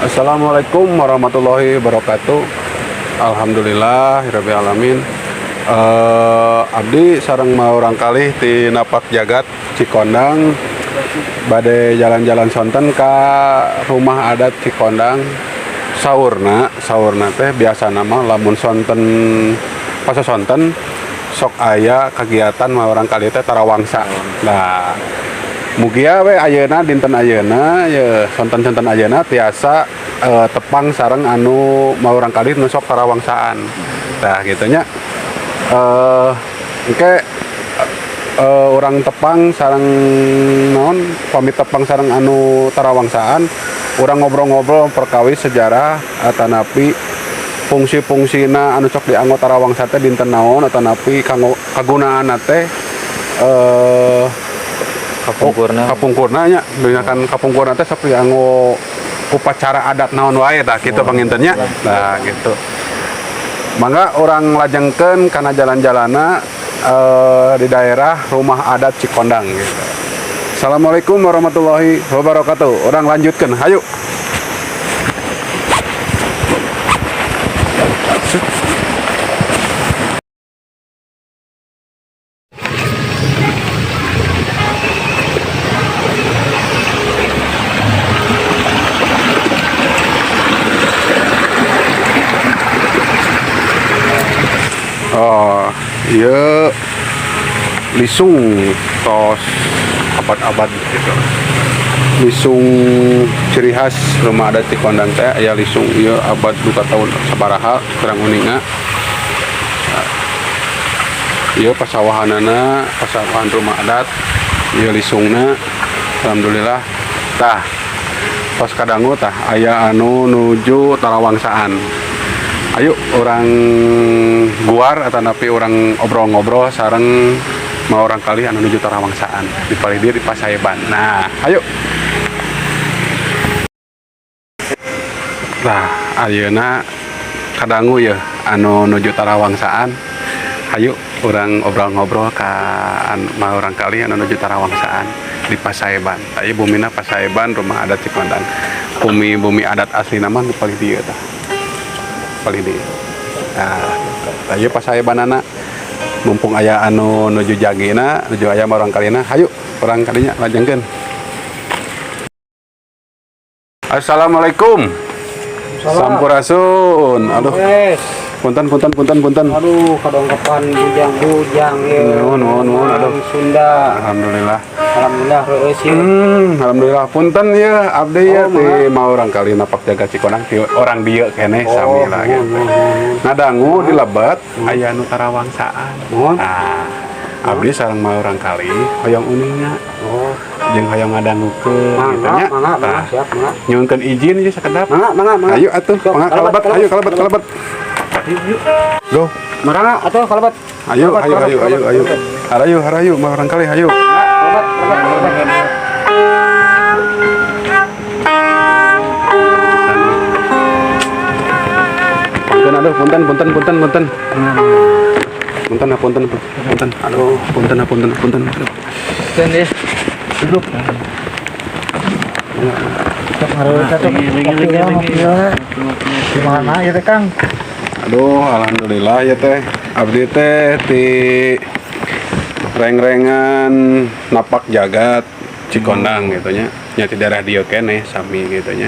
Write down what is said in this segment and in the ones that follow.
Assalamualaikum warahmatullahi wabarakatuh. Alhamdulillahirabbil alamin. Abdi sareng mau urang kalih ti Napak Jagat Cikondang bade jalan-jalan sonten ka rumah adat Cikondang. Saurna teh biasa nama lamun sonten pas sonten sok aya kegiatan mau urang kalih teh tarawangsa. Nah, mugia we ayeuna dinten ayeuna ya sonten-sonten ayeuna tiasa tepang sareng anu mau urang kalih nu sok tarawangsaan. Nah, gitu nya. Orang tepang sareng naon pamit tepang sareng anu tarawangsaan, urang ngobrol-ngobrol perkawis sejarah atanapi fungsi-fungsina anu sok dianggo tarawangsa teh dinten naon atanapi kanggo kagunaan teh kapungkurna nya dinakan kapungkurna teh sok dianggo upacara adat naon wae tah kitu pangintennya. Nah gitu. Mangga orang lajengkeun kana jalan-jalana di daerah rumah adat Cikondang gitu. Assalamualaikum warahmatullahi wabarakatuh. Orang lanjutkan, hayu. Oh, iya lisung tos abad-abad gitu. Lisung ciri khas rumah adat Cikondang teh aya lisung ieu abad duka tahun sabaraha kurang uninga. Ieu pasawahanana, pasawahan rumah adat, ieu lisungna alhamdulillah. Tah tos kadangu tah aya anu nuju tarawangsaan. Ayo orang guar atau napi orang obrol-ngobrol sareng mau orang kali anu nuju tarawangsaan di Palidir di Pasayeban. Nah, ayo. Nah, ayeuna kadangu ya anu nuju tarawangsaan. Ayo orang obrol-ngobrol ka mau orang kali anu nuju tarawangsaan di Pasayeban. Ayo bumina Pasayeban rumah adat Cikondang. Bumi adat asli nama di Palidir tah. Palidir. Nah, ayo Pasayebanana mumpung aya anu nuju jagina, nuju aya orang kalina, hayu orang kalinya lajengkeun. Assalamualaikum. Sampurasun. Aduh. Punten. Aduh, kadongkapan bujang ya. Nuhun. Aduh. Sunda. Alhamdulillah Reueus ya. Alhamdulillah punten ya abdi ya ti mau orang kali Napak Jagat Cikondang ti orang dieu keneh sami lah gitu. Nadangu di Lebet aya nu tarawangsaan. Nah, abdi sareng mau orang kali hoyong uninga. Jeung hoyong ngadangukeun kitu nya. Nah, siap, mangga. nyuhunkeun izin ieu sakedap. Mangga. Ayo atuh, mangga kalebat, ayo kalebat. Go. Mangga atuh kalebat. Ayo. Harayu mau orang kali hayu. Aduh, punten. Aduh, punten. Ten ya. Duduk. Gimana ya teh Kang? Aduh, alhamdulillah ya teh. Abdi teh ti reng-rengan Napak Jagat Cikondang gitu nya. Nya ti daerah dieu keneh sami gitu nya.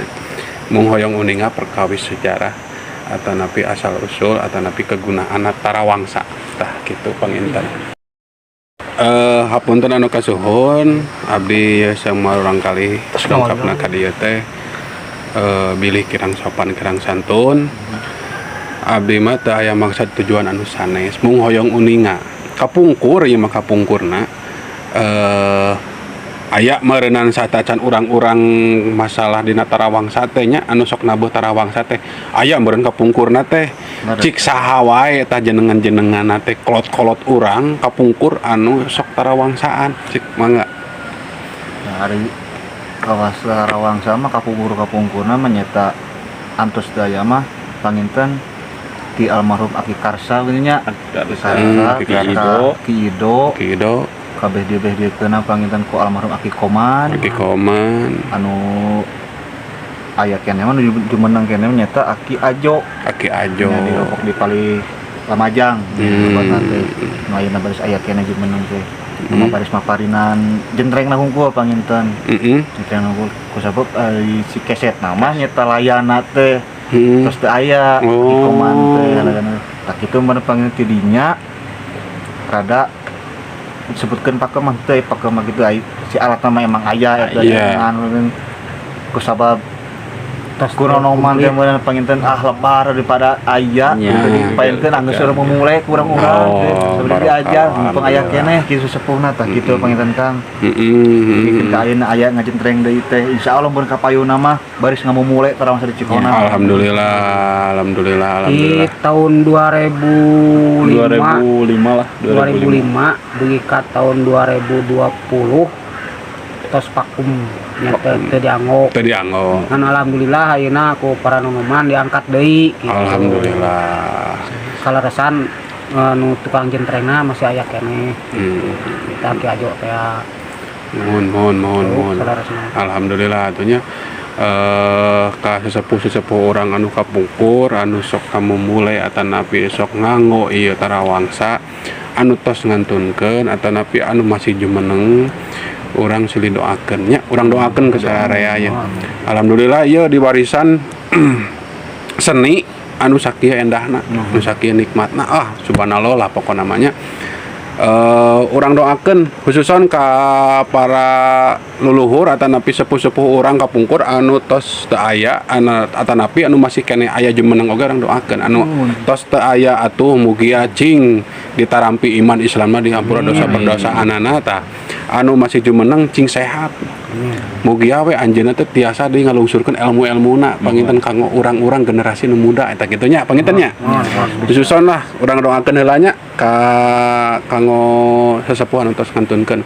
Mung hoyong uninga perkawis sejarah atau napi asal usul atau napi kegunaan tarawangsa. Tah kitu panginten. Hapunten anu kasuhun abdi sama urang kali sangkapna ka dieu teh bilih kirang sopan kirang santun. Abdi mah teu aya maksud tujuan anu sanes mung hoyong uninga kapungkur ieu mah kapungkurna aya meureunnan satacan urang-urang masalah dina tarawangsa teh nya anu sok nabuh tarawangsa teh aya meureun kapungkurna teh cik saha wae eta jenengan-jenenganna teh kolot-kolot urang kapungkur anu sok tarawangsaan cik mangga. Nah, ari kawas tarawangsa mah kapungkurna mah nyata antos daya mah panginten ti almarhum Aki Karsa geuning nya. Ki Ido kabeh dia kena panginten ku almarhum Aki Koman anu aya keneh mah nu jumeneng keneh nyata Aki Ajo. Aki Ajo. Nya di Lombok di Pali Lamajang. Tempatna teh. Nu ayeuna baris aya keneh jumeneng teh. Nama baris maparinan jentrengna hungkul panginten. Jentrengna hungkul kusabab si keset nama nyata layana teh. Terus teu aya di koman teh halagana. Tak kitu mun panginten ti dinya rada disebutkeun pakemah teh pakemah gitu si alat nama emang aya eta kusabab kunonoman teh mun panginten lebar daripada aya jadi paenkeun anggeus urang memulai kurang urang teh sabari diajar mumpung aya keneh kitu sepuhna tah kitu panginten Kang. Bikin ka ayeuna aya ngajentreng deui teh insyaallah mun kapayuna mah baris ngamumule tara masa di Cikona. Alhamdulillah. Di tahun 2005 lah. 2005 dugi ka tahun 2020 tos vakum nya teu dianggo. Kan alhamdulillah ayeuna ku para nonoman diangkat deui gitu. Alhamdulillah. Kalarasan nu tukang jentrengna masih aya keneh. Kita Ki Ajo teh. Mohon. Alhamdulillah atunya ka sesepuh orang anu kapungkur anu sok kamu mulai atanapi sok nganggo ieu tarawangsa anu tos ngantunkeun atanapi anu masih jumeneng urang silih doakeun nya urang doakeun ke sararea nya. Alhamdulillah ieu di warisan seni anu sakieu endahna anu sakieu nikmatna subhanallah lah pokok namanya. Urang doakeun khususon ka para luluhur atanapi sepuh-sepuh urang kapungkur anu tos teu aya atanapi anu masih keneh aya jumeneng oge urang doakeun anu tos teu aya atuh mugia cing ditarampi iman Islamna dihampura dosa berdosa anana tah anu masih jumeneng cing sehat. Mugia we anjeunna teh tiasa deui ngalungsurkeun ilmu-ilmuna panginten kanggo urang-urang generasi nu muda eta kitu nya panginten nya. Disusun lah urang doakeun heula nya ka kanggo sesepuh anu tos ngantunkeun.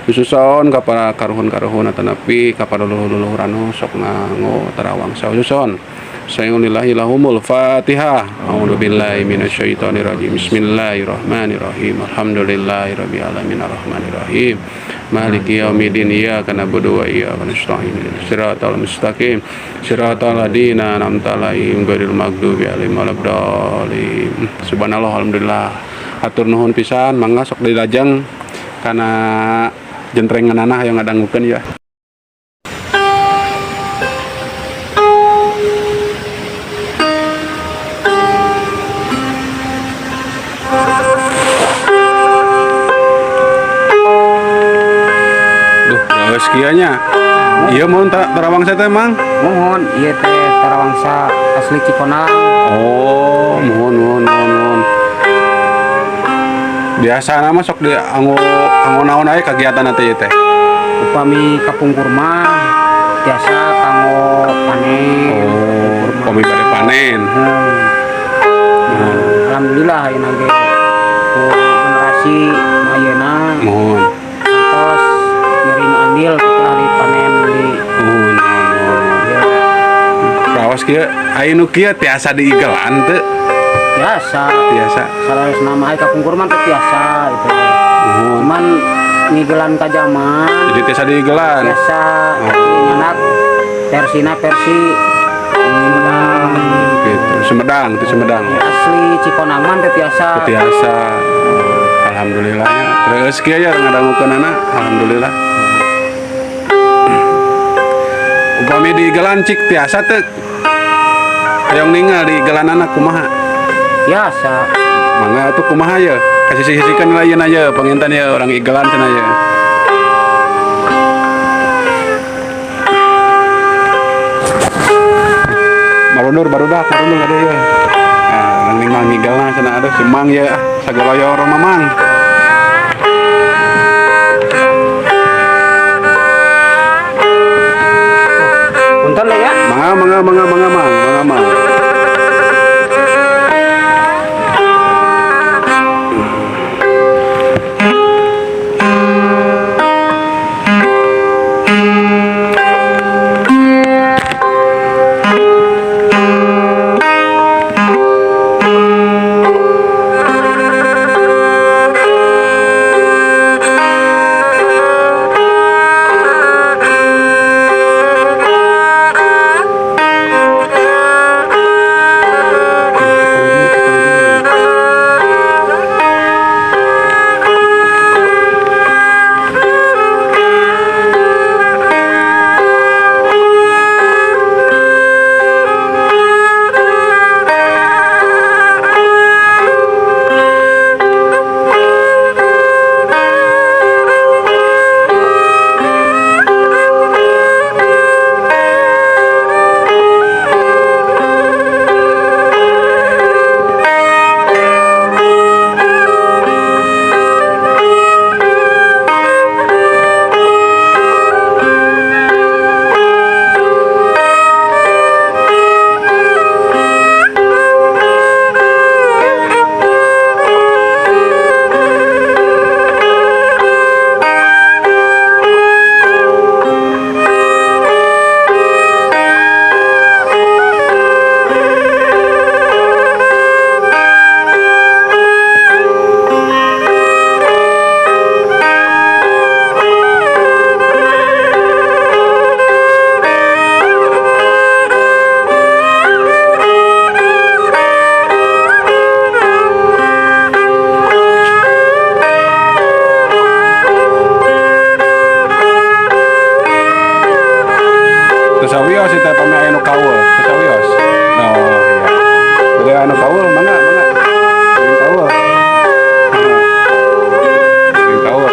Disusun ka para karuhun-karuhun atanapi ka para luluhur anu sok nganggo tarawangsa disusun. Sayyulillahi lahumul Fatihah. A'udzubillahi minasyaitonir rajim. Bismillahirrahmanirrahim. Alhamdulillahirabbil alamin arrahmanirrahim. Maliki yaumiddin iyyaka na'budu wa iyyaka nasta'in. Shiratal mustaqim. Shiratal ladzina an'amta 'alaihim ghairil maghdubi 'alaihim waladdallin. Subhanallah alhamdulillah. Hatur nuhun pisan mangga sok dilajeng kana jentrenganana hayang ngadangukeun ya. Kianya, iya mohon tarawangsa teh mang. Mohon, iya teh tarawangsa asli Cikonang. Oh, mohon. Biasa nama sok di anggo naon aya kegiatan teh teh. Upami kapungkur mah biasa kanggo panen. Oh, upami bade panen. Alhamdulillah ayeuna ge generasi ayeuna. Mohon. Santos ngiring andil kita di panen di Rawas kieu aya nu kieu tiasa diigelan teu? Biasa. Salares nama aya kapungkur mah teh biasa itu. Cuman ngigelan ka zaman. Jadi tiasa diigelan. Biasa nyanak versi Sumedang. Gitu. Sumedang. Asli Cikonang mah teh biasa. Alhamdulillahnya. Terus kieu ya ngadangukeunana alhamdulillah. Upami diigelan cik tiasa teu hayang ningal diigelanana kumaha? Biasa. Mangga atuh kumaha ye? Kasih sisikeun layeun aja panginten ye urang igelan cenah ye. Barudak ada ye. Urang ningal ngigelna cenah aduh si Mang ye sagaloyo orang mamang. Punten ya. Mangga mang. Tesawios itu pami anu kaul, tesawios. Oh iya. Jadi anu kaul mana? Anu kaul. Anu kaul.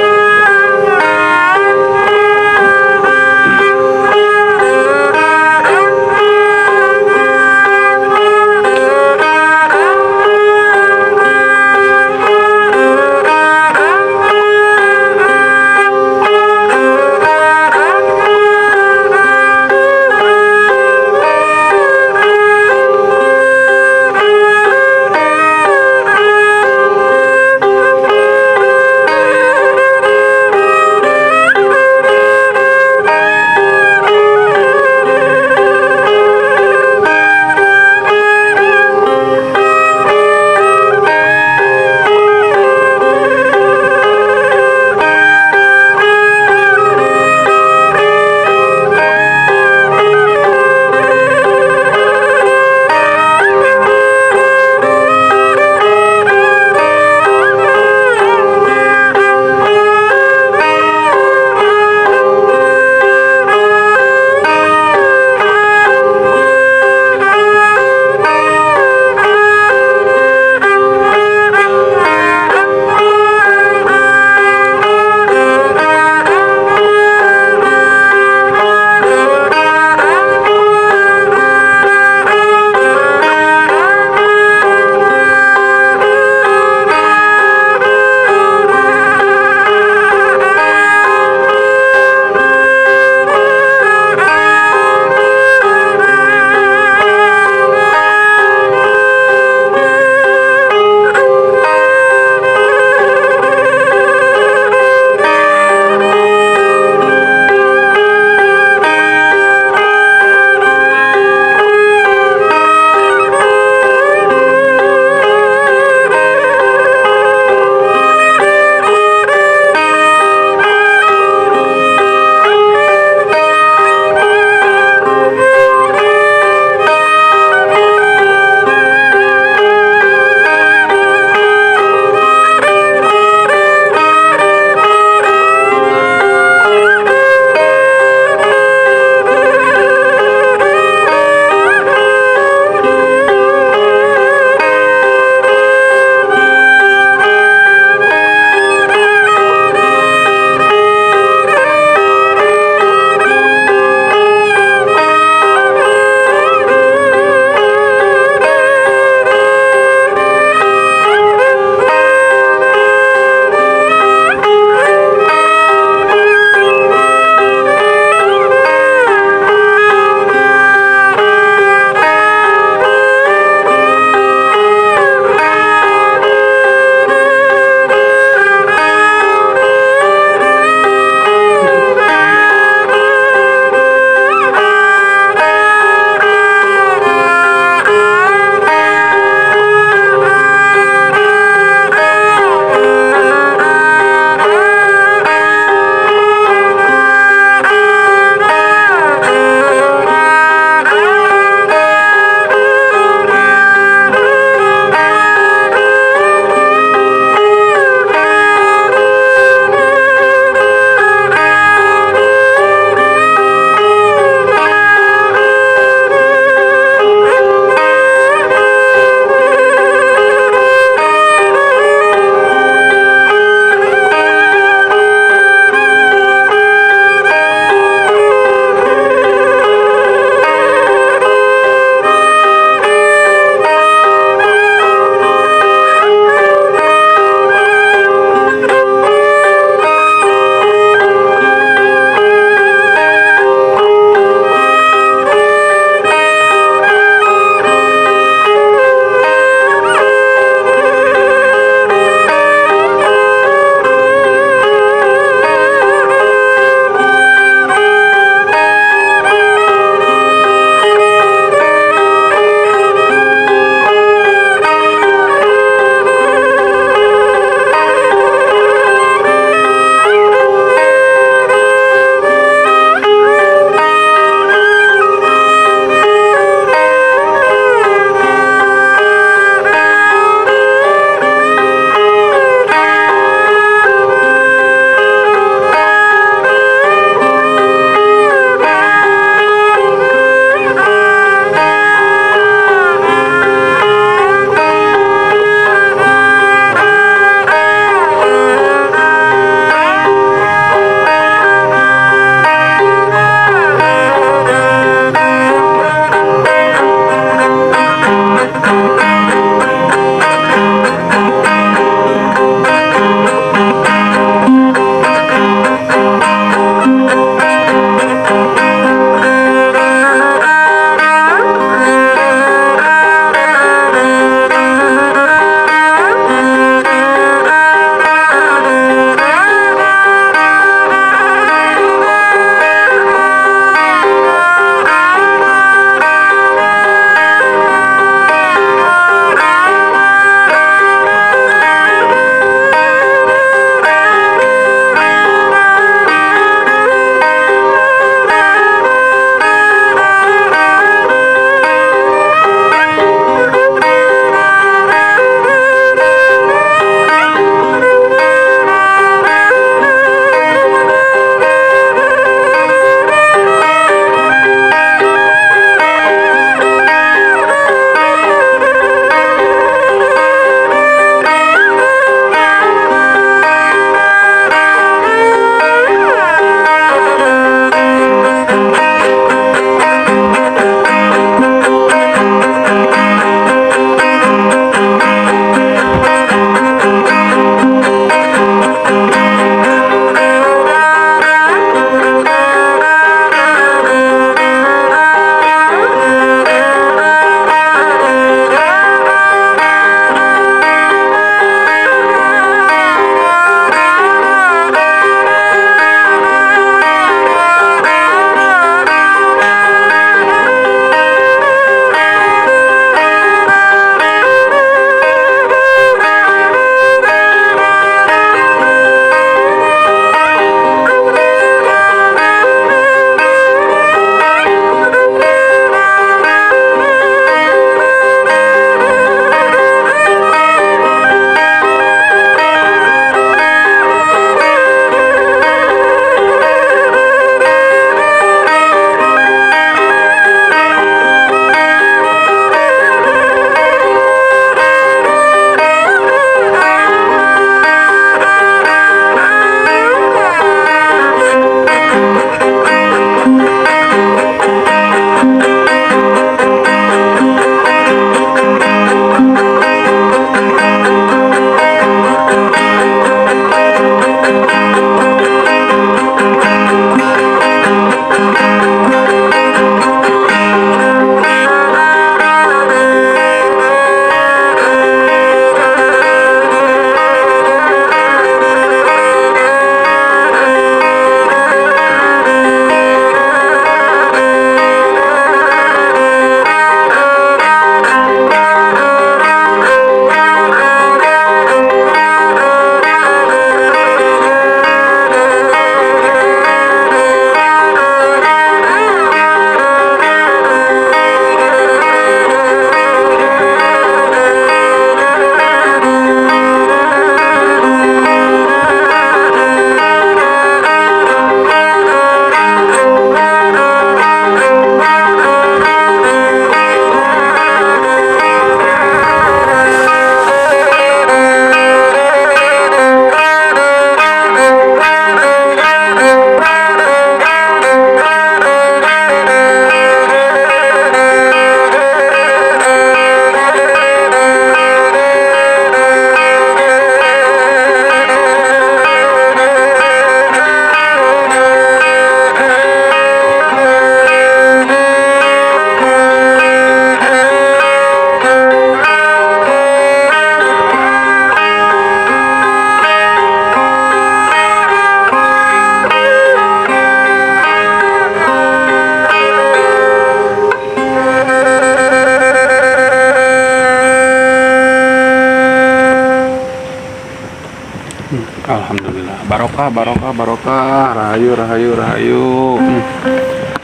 alhamdulillah. Barokah. Rahayu.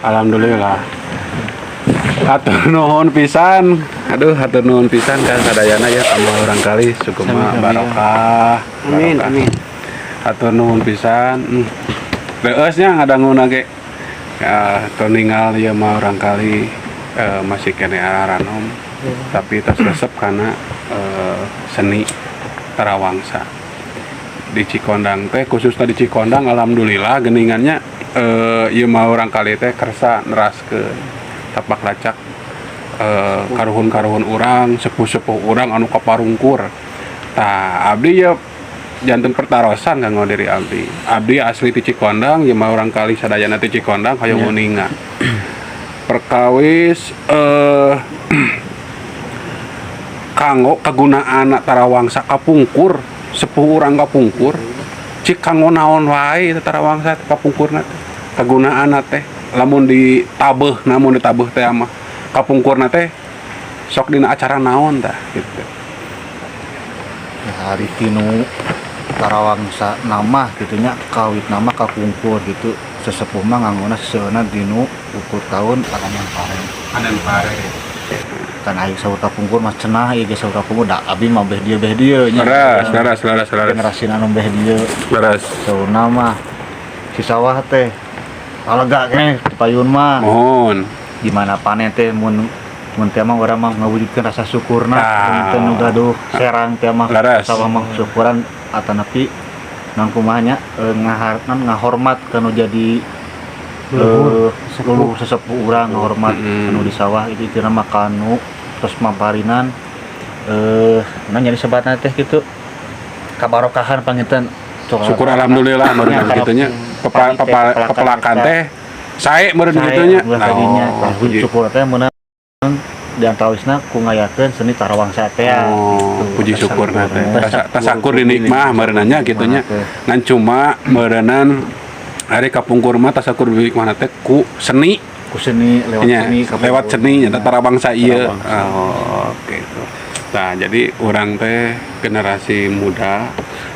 Alhamdulillah. Hatur nuhun pisan. Hatur nuhun pisan ka sadayana ya kamu orang kali sukuma barokah. Amin. Hatur nuhun pisan. Reusnya ngadangun ge. Ya, toninggal ya mah orang kali masih kene aranom. Tapi tas resep karena seni tarawangsa. Di Cikondang teh khususnya di Cikondang alhamdulillah geningannya ieu mah orang kali teh kersa neraskeun tapak lacak karuhun urang sepuh-sepuh urang anu kaparungkur. Tah abdi ya janten pertarosan kanggo diri abdi asli ti Cikondang ieu mah orang kali sadayana ti Cikondang hayang nguninga perkawis kanggo kagunaan tarawangsa kapungkur sepuh urang kapungkur cik kanggo naon wae tarawangsa kapungkurna teh kagunaanna teh lamun ditabeuh teh mah kapungkurna teh sok dina acara naon tah gitu. Hari tinu tarawangsa nama gitunya kawit nama kapungkur gitu sesepuh mah nganggona seseuna dinu ukur tahun adan pare kan aing saur kapungkur mah cenah ieu geus saur kapungkur da abi mah beh dieu nya laras generasi anu beh dieu laras saurna mah si sawah teh alega keneh payun mah mohon gimana panen teh mun teh mah urang mah ngawujudkeun rasa syukurna teu nu gaduh serang teh mah sawah mah syukuran atanapi nang kumanya ngahormat kanu jadi seluruh sesepuh urang ngahormat anu di sawah itu nama kanu terus mamparinan nyari sebatna teh gitu kabarokahan panginten syukur alhamdulillah meureun kitunya kepelakan teh sae meureun kitunya syukur teh meunang di antawisna ku ngayakeun seni tarawangsa teh puji syukurna teh tasakur dinikmah meureunanya kitunya ngan cuma meureunnan ari kapungkur mah tasakur dinikmah teh ku seni lewat seni nya tarawangsa ieu oke itu. Nah jadi orang teh generasi muda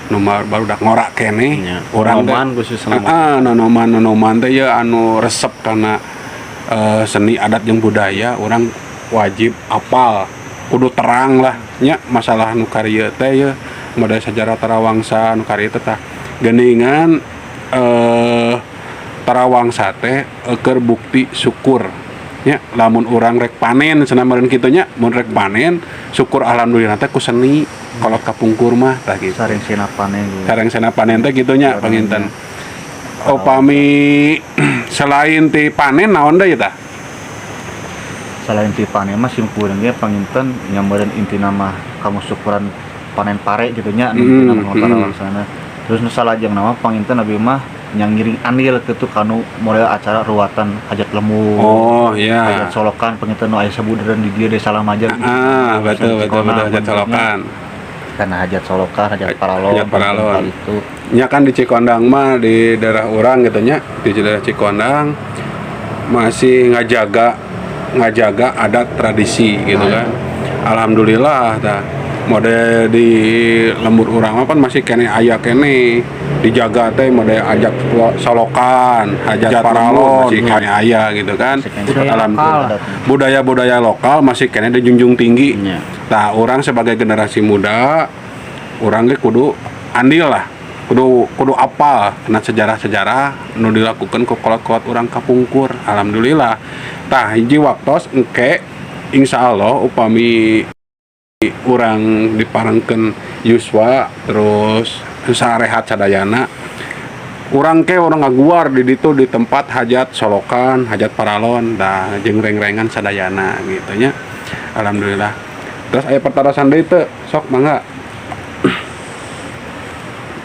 nomor baru dak ngorak kene urang teh nonoman teh ya anu resep karena seni adat jeung budaya orang wajib apal kudu terang lah nya masalah nu karya teh ya modal sejarah tarawangsa nu karya teh tah geuningan tarawangsa teh keur bukti syukur nya lamun urang rek panen cenah meureun kitu nya mun rek panen syukur alhamdulillah teh ku seni kolot kapungkur mah tah gitu sareng sena panen teh kitu nya panginten upami selain ti panen naon deui tah selain ti panen mah simpureun ge panginten nyameureun intina mah kamu syukuran panen pare gitu nya intina mah tarawangsana terus nu salajeng nama panginten abi mah yang ngiring andil kitu kanu model acara ruatan hajat lemu hajat solokan panginten nu aya sabudeureuan di dieu desa Lamajang betul hajat solokan karena hajat solokan hajat paralon itu nya kan di Cikondang mah di daerah urang gitu nya di daerah Cikondang masih ngajaga adat tradisi gitu kan alhamdulillah tah mode di lembur urang mah kan masih kene aya kene dijaga teh mode ajak solokan hajat paralon masih kene aya gitu kan alhamdulillah budaya lokal masih kene dijunjung tinggi tah urang sebagai generasi muda urang ge kudu andil lah kudu apal kena sejarah nu dilakukan ku kolot-kolot urang kapungkur alhamdulillah tah hiji waktos engke insyaallah upami urang diparengkeun yuswa terus sarehat sadayana urang ngaguar di ditu di tempat hajat solokan hajat paralon dah jeung reng-rengan sadayana gitu nya alhamdulillah terus aya pertarasan deui teu sok mangga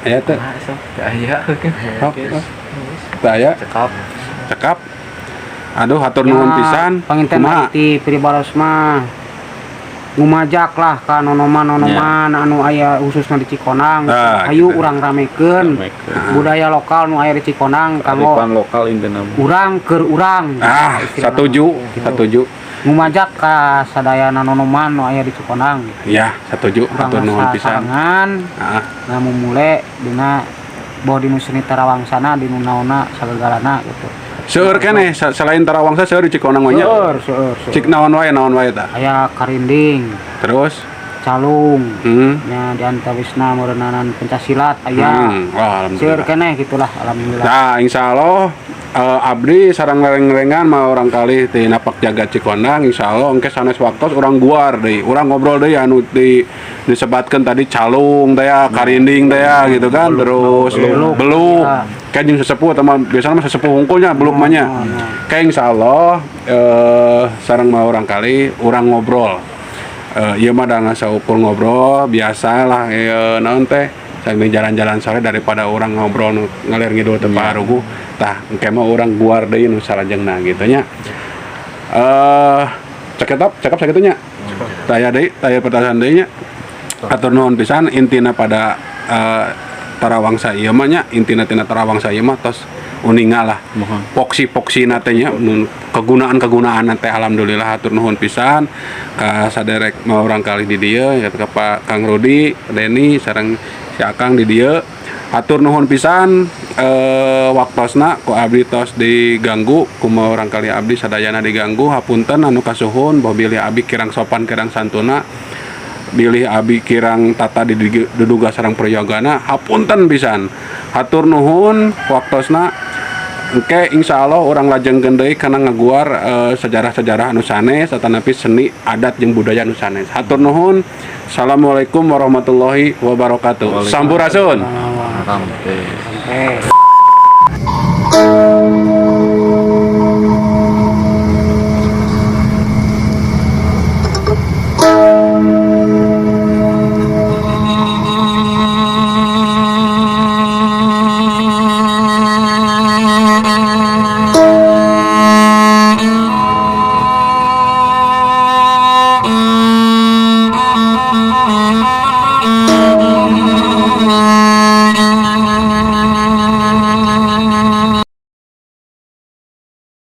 aya teu aya aya cekap aduh hatur nuhun pisan panginten ti Pribaros mah ngumajak lah ka nonoman anu aya khususna di Cikondang ayo urang ramekeun budaya lokal nu aya di Cikondang kanggo lokal intina urang keur urang satuju ngumajak ka sadayana nonoman nu aya di Cikondang iya satuju hatur nuhun pisan ngamu mule dina bahwa di seni Tarawangsana di naonna sagegalana gitu. Seueur keneh selain Tarawangsa seueur di Cikonang we nya. Seueur. Cik naon wae tah. Aya Karinding, Terus Calung, hmm. nya di antawisna meureunanan pencaksilat aya. Wah, Seueur alhamdulillah. keneh gitulah alhamdulillah. Nah, insyaallah abdi sareng lereng-lerengan mah orang kali ti napak jagat Cikondang insyaallah engke sanes waktos urang guar deui. Urang ngobrol deui anu disebatkeun tadi Calung teh ya, Karinding teh ya gitu kan. Terus Beluk. Kan jeung sesepuh teman biasana mah sesepuh hungkulnya beluk mah nya. Kayak insyaallah sareng mah orang kali urang ngobrol. Ieu mah da ngasaukur ngobrol biasalah naon teh sambil jalan-jalan sore daripada orang ngobrol ngalir ngidul teu parugu tah engke mah urang guar deui nu salajengna gitu nya. Cekap sakitu nya. Taya deui, taya pertanyaan deui nya. Atur nuhun pisan intina pada Tarawangsa ieu mah nya, intina tina Tarawangsa ieu mah tos uninga lah. Poksi-poksina teh nya kegunaan teh alhamdulillah hatur nuhun pisan ka saderek mah urang kali di dieu ya ka Pak Kang Rudi, Deni sareng si Akang di dieu. Hatur nuhun pisan waktosna ku abdi tos diganggu kumaha urang kali abdi sadayana diganggu hapunten anu kasuhun bahwa bilih abdi kirang sopan kirang santuna bilih abi kirang tata diduga sareng prayogana hapunten pisan hatur nuhun waktosna engke insyaallah urang lajengkeun deui kana ngaguar sejarah-sejarah anu sanes atanapi seni adat jeung budaya anu sanes. Hatur nuhun. Assalamualaikum warahmatullahi wabarakatuh. Sampurasun. Sampai.